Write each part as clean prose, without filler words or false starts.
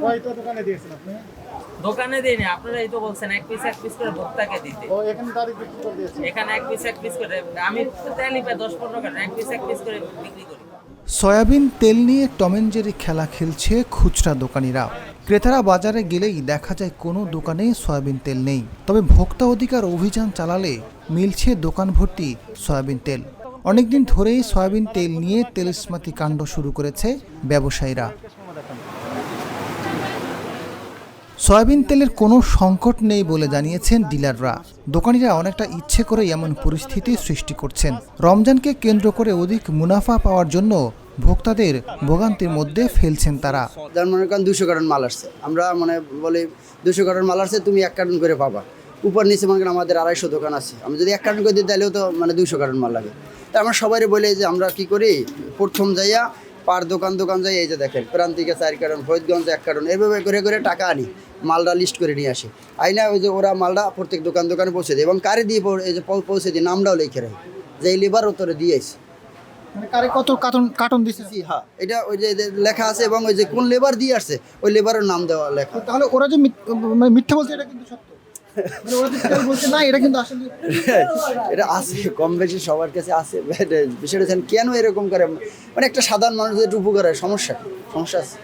কয়টা দোকানে দিয়েছেন আপনি? দোকানে দিইনি, আপনারা এই তো বলছেন এক পিস করে ভোক্তাকে দিতে। ও এখানে ডাইরেক্ট বিক্রি করে দিয়েছেন। এখানে এক পিস করে আমি তেলই পাই 10-15 টাকা, এক পিস করে বিক্রি করি। সয়াবিন তেল নিয়ে টম এন্ড জেরি খেলা খেলছে খুচরা দোকানিরা। ক্রেতারা বাজারে গেলেই দেখা যায় কোনো দোকানে সয়াবিন তেল নেই। তবে ভোক্তা অধিকার অভিযান চালালে মিলছে দোকান ভর্তি সয়াবিন তেল। অনেকদিন ধরেই সয়াবিন তেল নিয়ে তেলস্মাতি কাণ্ড শুরু করেছে ব্যবসায়ীরা। সয়াবিন তেলের কোনো সংকট নেই বলে জানিয়েছেন ডিলাররা। দোকানিরা অনেকটা ইচ্ছে করে এমন পরিস্থিতি সৃষ্টি করছেন। রমজানকে কেন্দ্র করে অধিক মুনাফা পাওয়ার জন্য ভোক্তাদের ভোগান্তির মধ্যে ফেলছেন তারা। যার মনে করেন 200 কার্টন মাল আসছে, আমরা মানে বলি 200 কার্টন মাল আসছে, তুমি 1 কার্টন করে পাবা। উপর নিচে মনে করেন আমাদের 250 দোকান আছে, আমি যদি 1 কার্টন করে দিই তাহলেও তো মানে 200 কার্টন মাল লাগে। তা আমরা সবাই বলে যে আমরা কি করি, প্রথম যাইয়া পার দোকান যাই, এই যে দেখেন প্রান্তিকে 4 কার্টন, ফরিদগঞ্জ 1 কার্টন, এভাবে করে টাকা আনি, মালটা লিস্ট করে নিয়ে আসি। আইনা ওই যে ওরা মালটা প্রত্যেক দোকানে পৌঁছে দেয় এবং কারে দিয়ে এই যে পৌঁছে দিই, নামটাও লিখে রাখি যে এই লেবার উত্তরে দিয়েছি। মানে কারে কত কার্টন দিয়েছেন? হ্যাঁ, এটা ওই যে লেখা আছে এবং ওই যে কোন লেবার দিয়ে আসছে ওই লেবারের নাম দেওয়া লেখা। তাহলে ওরা যে মিথ্যা বলছে এটা কিন্তু সত্য, মানে ওরা যে তেল বলছে না এটা কিন্তু আসলে এটা আছে, কম বেশি সবার কাছে আছে। বিষয়টা কেন এরকম করে, মানে একটা সাধারণ মানুষ একটু উপকারের সমস্যা আছে।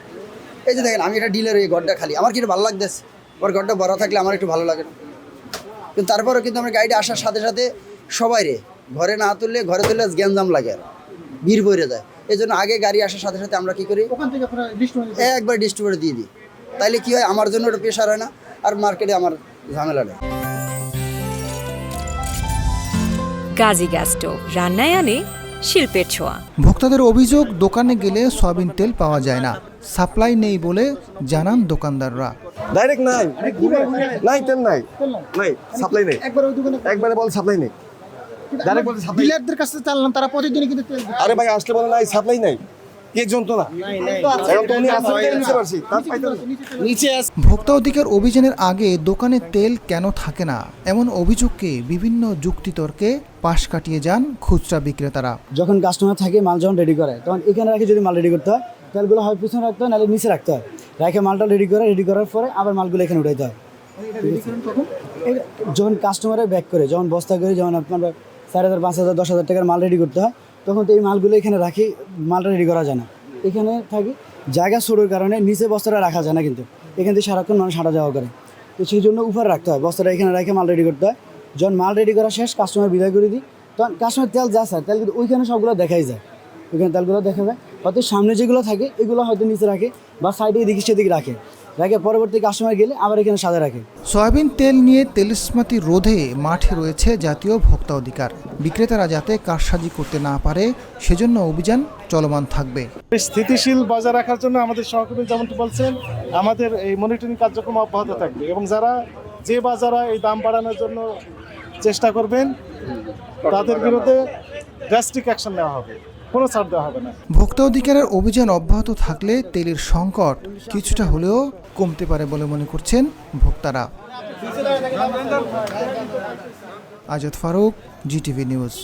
এই যে দেখেন আমি একটা ডিলার, এই ঘরটা খালি, আমার কি ভালো লাগতেছে, ওর ঘরটা বড় থাকলে আমার একটু ভালো লাগে না। কিন্তু তারপরেও কিন্তু আমরা গাড়িটা আসার সাথে সাথে সবাই ঘরে না তুললে, ঘরে তুললে গ্যাঞ্জাম লাগে, ভিড় ভরে যায়। এই জন্য আগে গাড়ি আসার সাথে সাথে আমরা কি করি, ওখান থেকে আপনারা একবার ডিস্ট্রিবিউটর দিয়ে দিই। তাইলে কি হয়, আমার জন্য ওটা প্রেশার হয় না, আর মার্কেটে আমার ঝামেলা নেই। গাজী গ্যাস স্টোভ রান্নায় আনে শিল্পের ছোঁয়া। ভোক্তাদের অভিযোগ, দোকানে গেলে সয়াবিন তেল পাওয়া যায় না, সাপ্লাই নেই বলে জানান দোকানদাররা। ডাইরেক্ট নাই তেল নাই সাপ্লাই নেই, একবারে বল সাপ্লাই নেই। ডাইরেক্ট বল সাপ্লাই, ডিলারদের কাছে চালাম, তারা প্রতিদিনই কিন্তু তেল দিচ্ছে। আরে ভাই আসলে বলে নাই সাপ্লাই নাই, কে যন্ত্রণা এখন তো উনি আসলে তেল নিতে পারছি, তার পাইতে নিচে আছে। ভোক্তা অধিকার অভিযানের আগে দোকানে তেল কেন থাকে না, এমন অভিযোগকে বিভিন্ন যুক্তিতর্কে পাশ কাটিয়ে যান খুচরা বিক্রেতারা। যখন কাস্টমার থাকে মাল যখন রেডি করে, তখন এখানে রাখে, যদি মাল রেডি করতে হয় তেলগুলো হয় পিছনে রাখতে হয়, নাহলে নিচে রাখতে হয়। রেখে মালটা রেডি করার পরে আবার মালগুলো এখানে উঠাইতে হয়। যখন কাস্টমারে ব্যাক করে, যখন বস্তা করে, যখন আপনার 4,000, 5,000, 10,000 টাকার মাল রেডি করতে হয়, তখন তো এই মালগুলো এখানে রাখি, মালটা রেডি করা যায় না। এখানে থাকি, জায়গা ছোটোর কারণে নিচে বস্তাটা রাখা যায় না, কিন্তু এখান থেকে সারাক্ষণ মানুষ হাঁটা যাওয়া করে, তো সেই জন্য উপরে রাখতে হয়, বস্তাটা এখানে রেখে মাল রেডি করতে হয়। যখন মাল রেডি করা শেষ, কাস্টমার বিদায় করে দিই, তখন কাস্টমার তেল যা স্যার তেল কিন্তু ওইখানে সবগুলো দেখাই যায়, ওইখানে তেলগুলো দেখা যায়। হয়তো সামনে যেগুলো থাকে এগুলো হয়তো নিচে রাখে বা সাইডে এদিকে সেদিকে রাখে পরবর্তী কাস্টমার গেলে আবার এখানে সাজা রাখে। সয়াবিন তেল নিয়ে তেলস্মাতি রোধে মাঠে রয়েছে জাতীয় ভোক্তা অধিকার। বিক্রেতারা যাতে কারসাজি করতে না পারে সেজন্য অভিযান চলমান থাকবে। স্থিতিশীল বাজার রাখার জন্য আমাদের সহকর্মী যেমনটি বলছেন, আমাদের এই মনিটরিং কার্যক্রম অব্যাহত থাকবে এবং যে বাজারে এই দাম বাড়ানোর জন্য চেষ্টা করবেন তাদের বিরুদ্ধে ড্রাস্টিক অ্যাকশন নেওয়া হবে, কোনো ছাড় দেওয়া হবে না। ভোক্তা অধিকারের অভিযান অব্যাহত থাকলে তেলের সংকট কিছুটা হলেও কমতে পারে বলে মনে করছেন ভোক্তারা। Azad Faruk, GTV news.